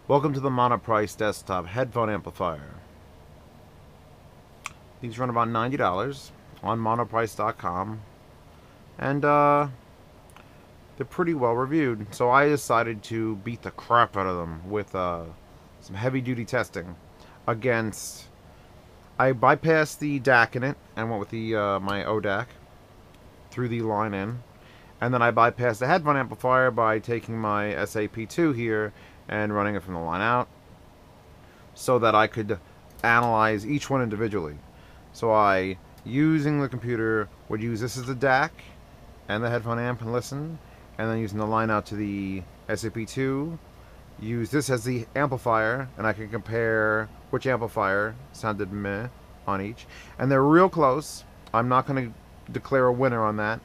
Welcome to the Monoprice desktop headphone amplifier. These run about $90 on Monoprice.com, and they're pretty well reviewed. So I decided to beat the crap out of them with some heavy-duty testing against. I bypassed the DAC in it and went with the my ODAC through the line in, and then I bypassed the headphone amplifier by taking my SAP2 here and running it from the line out so that I could analyze each one individually. So I, using the computer, would use this as the DAC and the headphone amp and listen, and then using the line out to the SAP2, use this as the amplifier, and I can compare which amplifier sounded meh on each. And they're real close. I'm not going to declare a winner on that.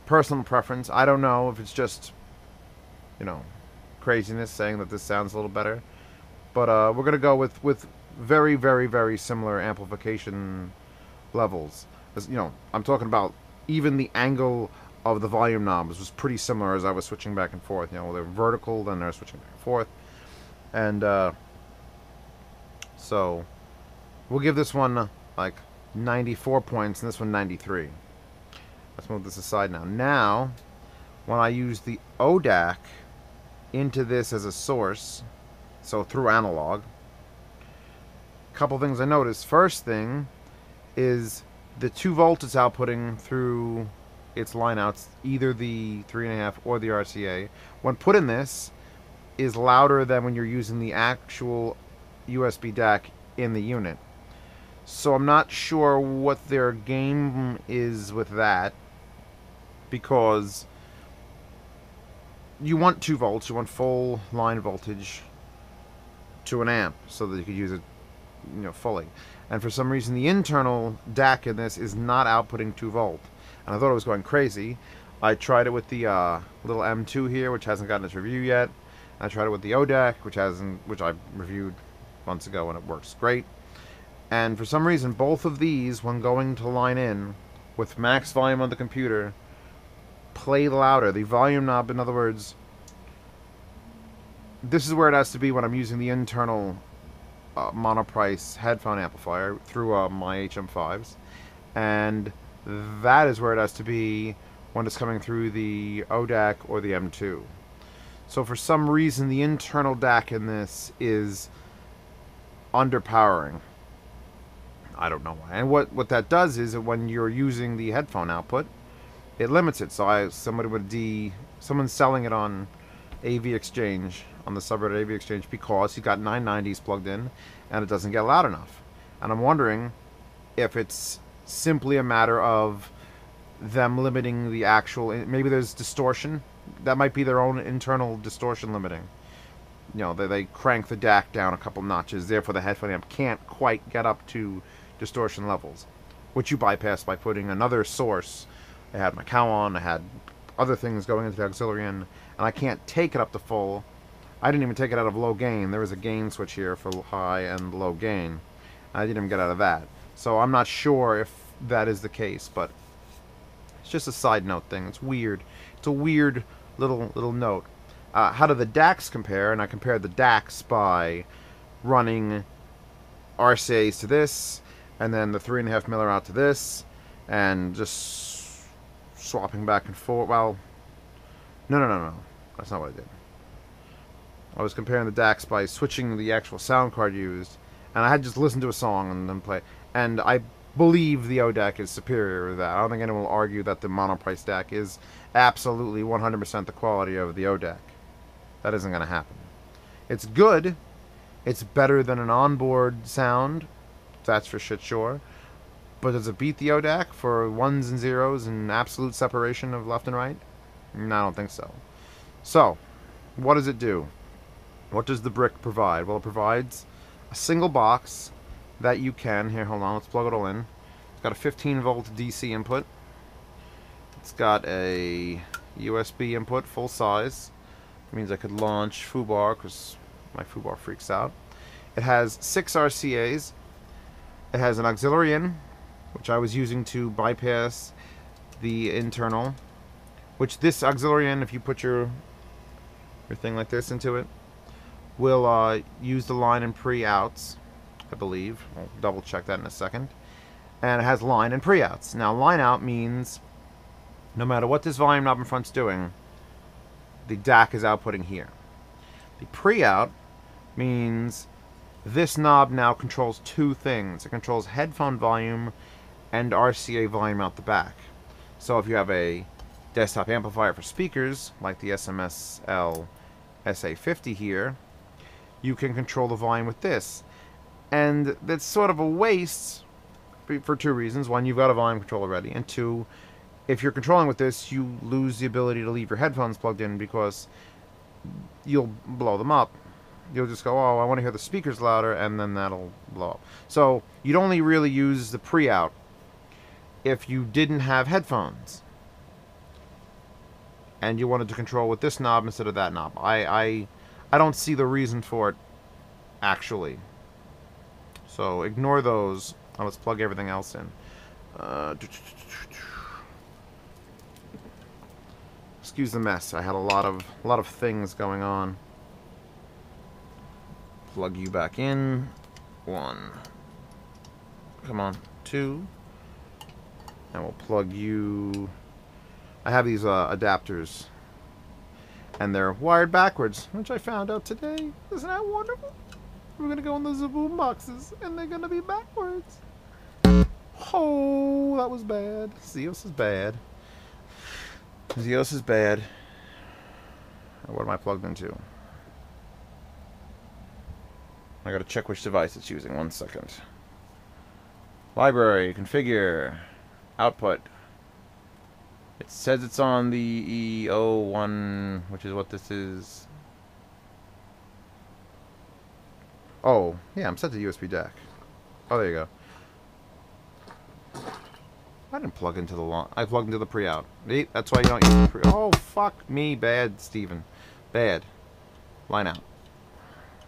Personal preference. I don't know if it's just, craziness saying that this sounds a little better. But we're going to go with very, very, very similar amplification levels. As, I'm talking about even the angle of the volume knobs was pretty similar as I was switching back and forth. They're vertical, then they're switching back and forth. And so we'll give this one like 94 points and this one 93. Let's move this aside now. Now, when I use the ODAC into this as a source, so through analog, a couple things I noticed. First thing is the 2 volt it's outputting through its line outs, either the 3.5 or the RCA, when put in this, is louder than when you're using the actual USB DAC in the unit. So I'm not sure what their game is with that, because you want 2 volts, you want full line voltage to an amp so that you could use it fully. And for some reason the internal DAC in this is not outputting 2 volt. And I thought it was going crazy. I tried it with the little M2 here, which hasn't gotten its review yet. I tried it with the ODAC, which I reviewed months ago, and it works great. And for some reason, both of these, when going to line in with max volume on the computer, play louder. The volume knob, in other words, this is where it has to be when I'm using the internal Monoprice headphone amplifier through my HM5s, and that is where it has to be when it's coming through the ODAC or the M2. So for some reason, the internal DAC in this is underpowering. I don't know why. And what that does is that when you're using the headphone output, it limits it. So someone's selling it on AV Exchange, on the subreddit AV Exchange, because he's got 990s plugged in and it doesn't get loud enough. And I'm wondering if it's simply a matter of them limiting the actual, maybe there's distortion. That might be their own internal distortion limiting. They crank the DAC down a couple notches, therefore the headphone amp can't quite get up to distortion levels, which you bypass by putting another source. I had my cow on, I had other things going into the auxiliary in, and I can't take it up to full. I didn't even take it out of low gain. There was a gain switch here for high and low gain. I didn't even get out of that. So I'm not sure if that is the case, but it's just a side note thing. It's weird. It's a weird little note. How do the DACs compare? And I compared the DACs by running RCAs to this, and then the 3.5 miller out to this, and just swapping back and forth. Well, no. That's not what I did. I was comparing the DACs by switching the actual sound card used, and I had just listened to a song and then play. And I believe the ODAC is superior to that. I don't think anyone will argue that the Monoprice DAC is absolutely 100% the quality of the ODAC. That isn't going to happen. It's good. It's better than an onboard sound. That's for shit sure. But does it beat the ODAC for ones and zeros and absolute separation of left and right? No, I don't think so. So, what does it do? What does the brick provide? Well, it provides a single box that you can... Here, hold on. Let's plug it all in. It's got a 15-volt DC input. It's got a USB input, full size. It means I could launch foobar, because my foobar freaks out. It has 6 RCAs. It has an auxiliary in, which I was using to bypass the internal. Which this auxiliary in, if you put your thing like this into it, will use the line and pre-outs, I believe. I'll double check that in a second. And it has line and pre-outs. Now, line out means no matter what this volume knob in front's doing, the DAC is outputting here. The pre-out means this knob now controls two things. It controls headphone volume and RCA volume out the back. So if you have a desktop amplifier for speakers, like the SMSL SA50 here, you can control the volume with this. And that's sort of a waste for two reasons. One, you've got a volume control already. And two, if you're controlling with this, you lose the ability to leave your headphones plugged in because you'll blow them up. You'll just go, oh, I want to hear the speakers louder, and then that'll blow up. So you'd only really use the pre-out if you didn't have headphones and you wanted to control with this knob instead of that knob. I don't see the reason for it, actually. So ignore those. Now let's plug everything else in. Excuse the mess. I had a lot of things going on. Plug you back in. 1. Come on. 2. And we'll plug you. I have these adapters, and they're wired backwards, which I found out today. Isn't that wonderful? We're gonna go in those boom boxes, and they're gonna be backwards. Oh, that was bad. Zeos is bad. Zeos is bad. What am I plugged into? I gotta check which device it's using. 1 second. Library, configure, output. It says it's on the E01, which is what this is. Oh, yeah, I'm set to USB DAC. Oh, there you go. I didn't plug into the line. I plugged into the pre-out. That's why you don't use the pre. Oh, fuck me, bad, Steven. Bad. Line out.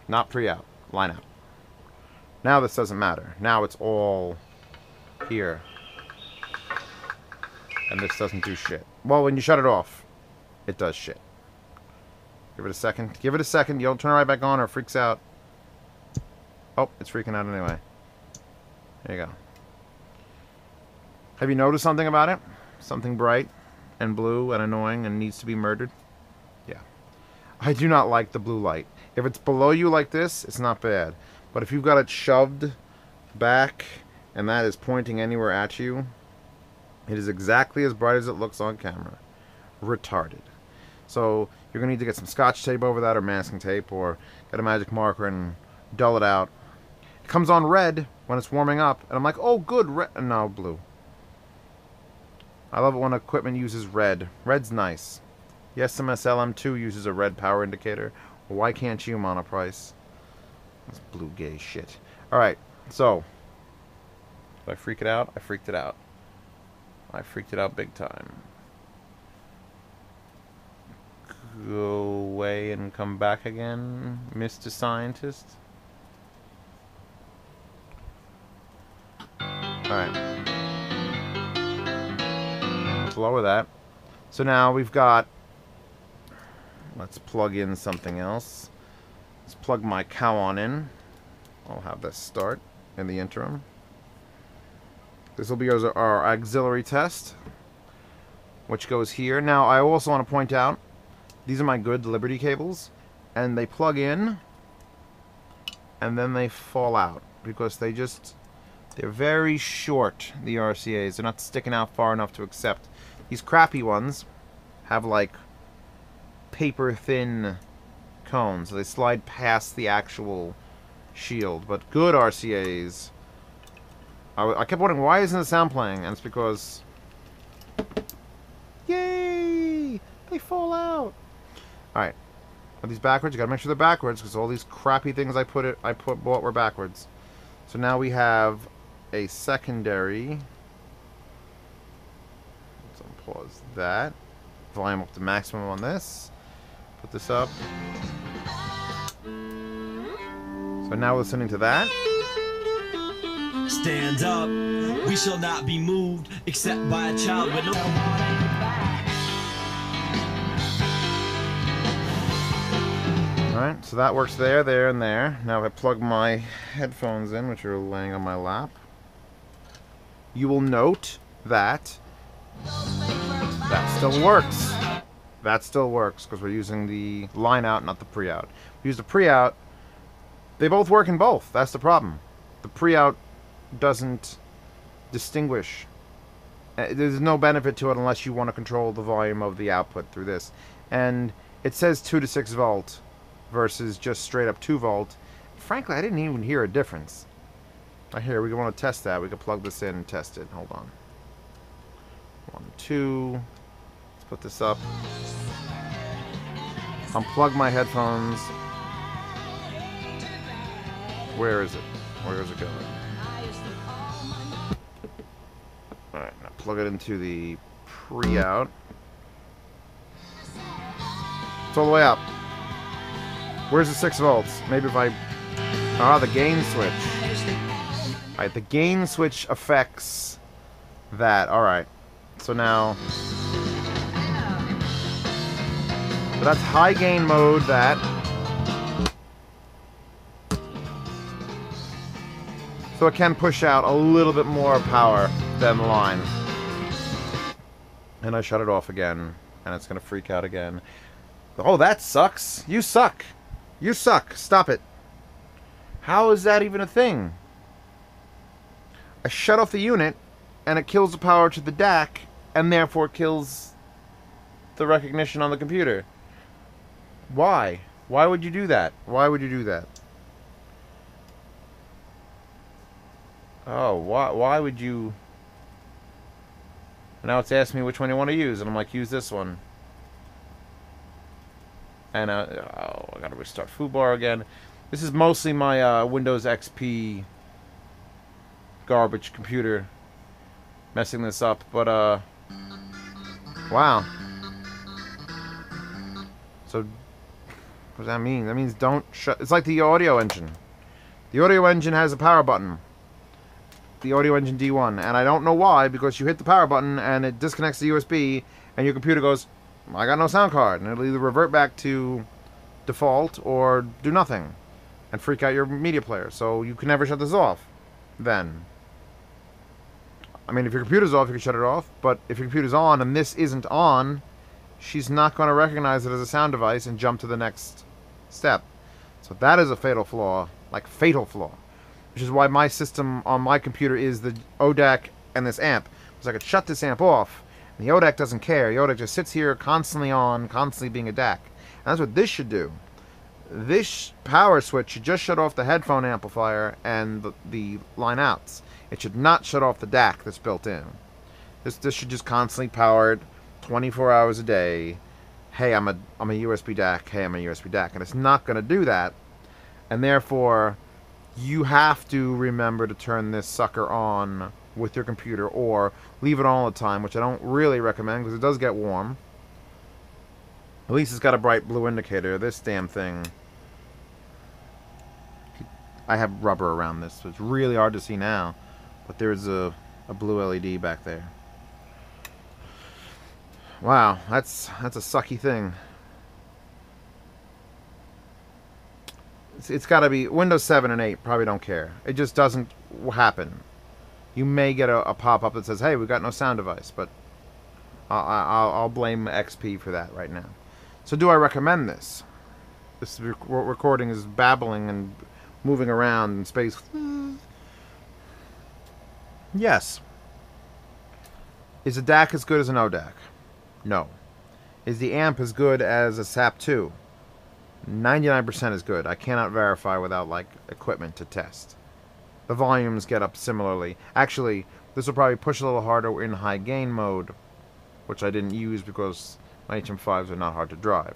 Not pre-out. Line out. Now this doesn't matter. Now it's all here. And this doesn't do shit. Well, when you shut it off, it does shit. Give it a second. Give it a second. You'll turn it right back on or it freaks out. Oh, it's freaking out anyway. There you go. Have you noticed something about it? Something bright and blue and annoying and needs to be murdered? Yeah. I do not like the blue light. If it's below you like this, it's not bad. But if you've got it shoved back and that is pointing anywhere at you, it is exactly as bright as it looks on camera. Retarded. So you're going to need to get some scotch tape over that or masking tape or get a magic marker and dull it out. It comes on red when it's warming up. And I'm like, oh, good. Red. No, blue. I love it when equipment uses red. Red's nice. The SMSL-M2 uses a red power indicator. Why can't you, Monoprice? That's blue gay shit. Alright, so. Did I freak it out? I freaked it out. I freaked it out big time. Go away and come back again, Mr. Scientist. Alright. Let's lower that. So now we've got... Let's plug in something else. Let's plug my cow on in. I'll have this start in the interim. This will be our auxiliary test, which goes here. Now, I also want to point out, these are my good Liberty cables, and they plug in, and then they fall out, because they're very short, the RCAs. They're not sticking out far enough to accept. These crappy ones have, like, paper-thin cones, so they slide past the actual shield. But good RCAs... I kept wondering, why isn't the sound playing? And it's because... Yay! They fall out! Alright. Are these backwards? You gotta make sure they're backwards, because all these crappy things I bought were backwards. So now we have a secondary... Let's unpause that. Volume up to maximum on this. Put this up. So now we're listening to that. Stand up, we shall not be moved except by a child with no. Alright, so that works there, there, and there. Now if I plug my headphones in, which are laying on my lap, you will note that that still works. That still works, because we're using the line out, not the pre-out. We use the pre-out. They both work in both. That's the problem. The pre-out doesn't distinguish. There's no benefit to it unless you want to control the volume of the output through this. And it says 2 to 6 volt versus just straight up 2 volt. Frankly, I didn't even hear a difference. Right here, we want to test that. We can plug this in and test it. Hold on. 1, 2. Let's put this up. Unplug my headphones. Where is it? Where is it going? Alright, now plug it into the pre-out. It's all the way up. Where's the 6 volts? Maybe if I... Ah, the gain switch. Alright, the gain switch affects that. Alright. So now... So that's high gain mode, that. So it can push out a little bit more power than the line. And I shut it off again. And it's going to freak out again. Oh, that sucks. You suck. You suck. Stop it. How is that even a thing? I shut off the unit, and it kills the power to the DAC, and therefore kills the recognition on the computer. Why? Why would you do that? Why would you do that? Oh, why would you... Now it's asking me which one you want to use, and I'm like, use this one. And, oh, I gotta restart foobar again. This is mostly my Windows XP garbage computer messing this up, but, wow. So, what does that mean? That means don't shut... It's like the audio engine. The audio engine has a power button. The audio engine D1, and I don't know why, because you hit the power button and it disconnects the USB and your computer goes, I got no sound card, and it'll either revert back to default or do nothing and freak out your media player. So you can never shut this off then. I mean, if your computer's off, you can shut it off, but if your computer's on and this isn't on, she's not going to recognize it as a sound device and jump to the next step. So that is a fatal flaw, like fatal flaw. Which is why my system on my computer is the ODAC and this amp. Because I could shut this amp off, and the ODAC doesn't care. The ODAC just sits here constantly on, constantly being a DAC. And that's what this should do. This power switch should just shut off the headphone amplifier and the line outs. It should not shut off the DAC that's built in. This should just constantly power it 24 hours a day. Hey, I'm a USB DAC. Hey, I'm a USB DAC. And it's not going to do that. And therefore... you have to remember to turn this sucker on with your computer or leave it on all the time, which I don't really recommend because it does get warm. At least it's got a bright blue indicator. This damn thing... I have rubber around this, so it's really hard to see now. But there's a blue LED back there. Wow, that's a sucky thing. It's got to be Windows 7 and 8 probably don't care. It just doesn't happen. You may get a pop-up that says, hey, we've got no sound device, but I'll blame XP for that right now. So do I recommend this? This recording is babbling and moving around in space. Yes. Is a DAC as good as an ODAC? No. Is the amp as good as a SAP2? 99% is good. I cannot verify without, like, equipment to test. The volumes get up similarly. Actually, this will probably push a little harder in high gain mode, which I didn't use because my HM5s are not hard to drive.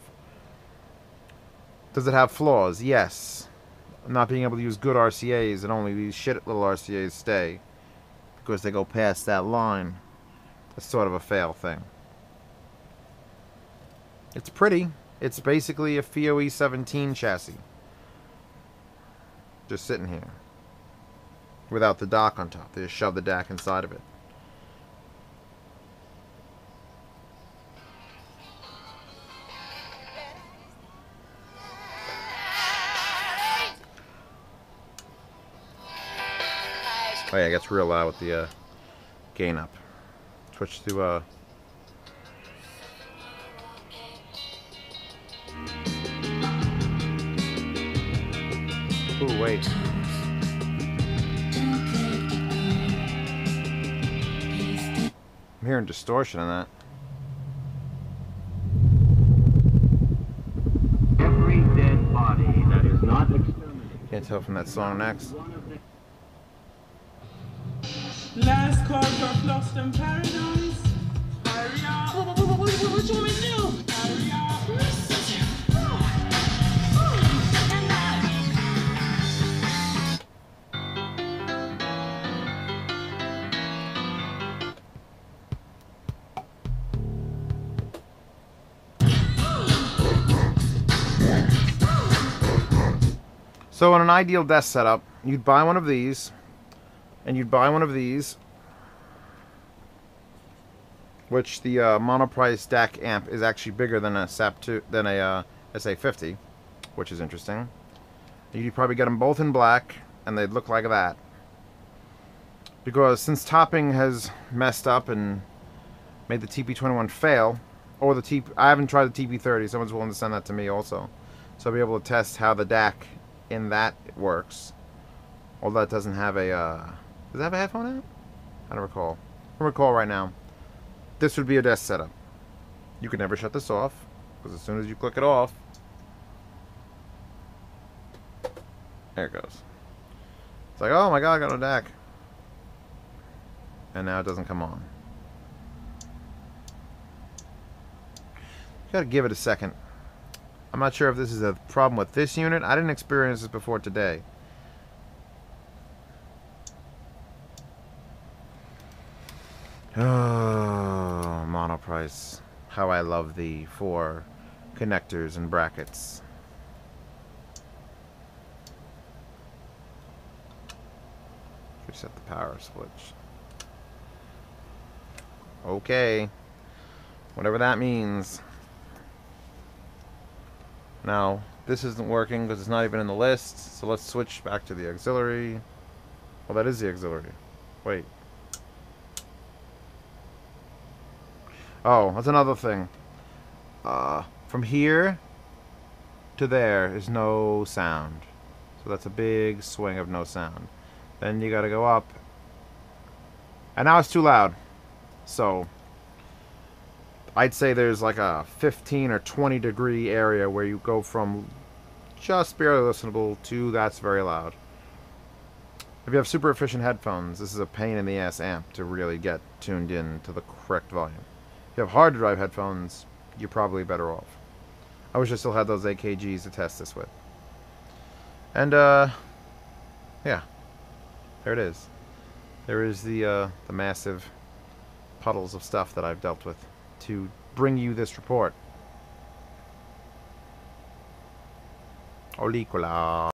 Does it have flaws? Yes. Not being able to use good RCAs, and only these shit little RCAs stay because they go past that line. That's sort of a fail thing. It's pretty. It's basically a FIOE 17 chassis. Just sitting here. Without the dock on top. They just shove the DAC inside of it. Oh yeah, it gets real loud with the gain up. Switch to ooh, wait. I'm hearing distortion in that. Every dead body that is not exterminated. Can't tell from that song next. Last call for Lost in Paradise. Hurry up. What you want me to do? Hurry up. You're such a fraud. So in an ideal desk setup, you'd buy one of these, and you'd buy one of these, which the Monoprice Dac+Amp is actually bigger than a SA50, which is interesting. You'd probably get them both in black, and they'd look like that. Because since topping has messed up and made the TP21 fail, or the I haven't tried the TP30. Someone's willing to send that to me also, so I'll be able to test how the DAC in that works. Although it doesn't have a does it have a headphone out? I don't recall. I don't recall right now. This would be a desk setup. You could never shut this off, because as soon as you click it off, there it goes. It's like, oh my god, I got a DAC. And now it doesn't come on. Gotta give it a second. I'm not sure if this is a problem with this unit. I didn't experience this before today. Oh, Monoprice. How I love thee for connectors and brackets. Reset the power switch. Okay. Whatever that means. Now, this isn't working because it's not even in the list. So let's switch back to the auxiliary. Well, that is the auxiliary. Wait. Oh, that's another thing. From here to there is no sound. So that's a big swing of no sound. Then you gotta go up. And now it's too loud. So I'd say there's like a 15 or 20 degree area where you go from just barely listenable to that's very loud. If you have super efficient headphones, this is a pain in the ass amp to really get tuned in to the correct volume. If you have hard drive headphones, you're probably better off. I wish I still had those AKGs to test this with. And yeah, there it is. There is the massive puddles of stuff that I've dealt with to bring you this report. Olicola.